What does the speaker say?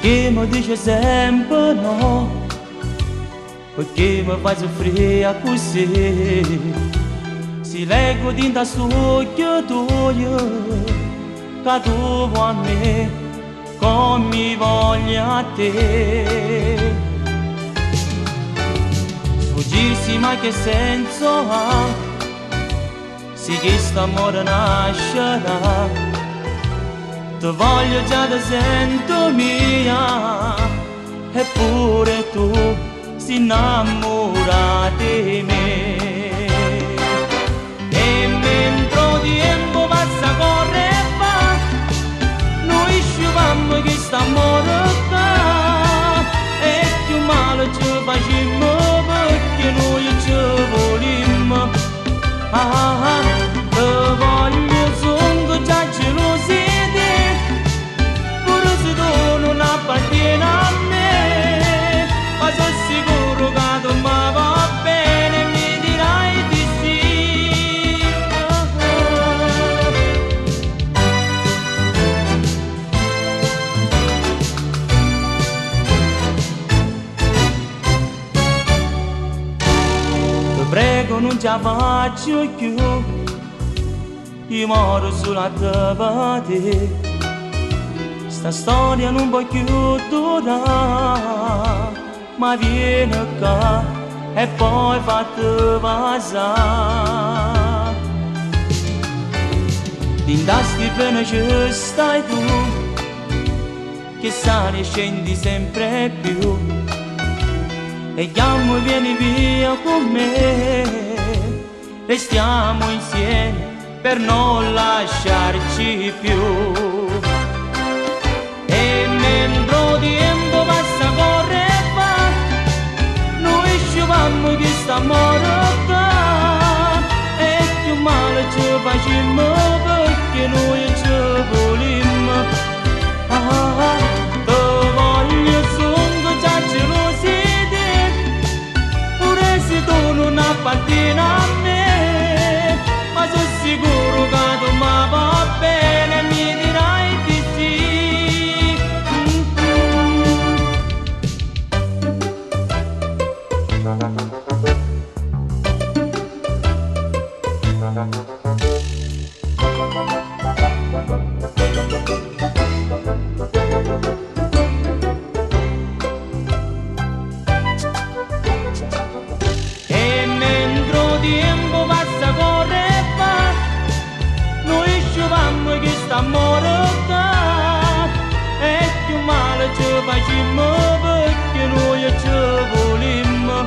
Perché mi dice sempre no? Perché mi fai soffrire così? Si leggo dentro suocchio tuo, che tu vuoi a me, come mi voglio a te. Sfuggirsi ma che senso ha? Se questo amore nascerà, ti voglio già da sento mia, eppure tu si innamora di me. E mentre il tempo passa corre e va, noi sciupammo questo amore qua, e più male ci facciamo perché noi ci volimmo. Ti voglio songo già gelosi, appartiene a me, ma sono sicuro che tu mi va bene e mi dirai di sì. Ti prego non ci faccio più, io moro sulla tua te. Sta storia non può più durare, ma vieni qua e poi fatti passare. D'indasti bene ci stai tu, che sali e scendi sempre più, e chiamo vieni via con me, restiamo insieme per non lasciarci più. Tempo passa corre e va, noi sciupammo questo amore qua, e più male ci facciamo perché noi ci volimmo. Ti voglio songo già gelosi di, pure se tu non appartieni a me, ma sono sicuro che tu mi va bene e mi dirai di sì. E mentre il tempo passa corre e va, noi sciupammo questo amore qua, e più male ci facciamo perché noi ci volimmo.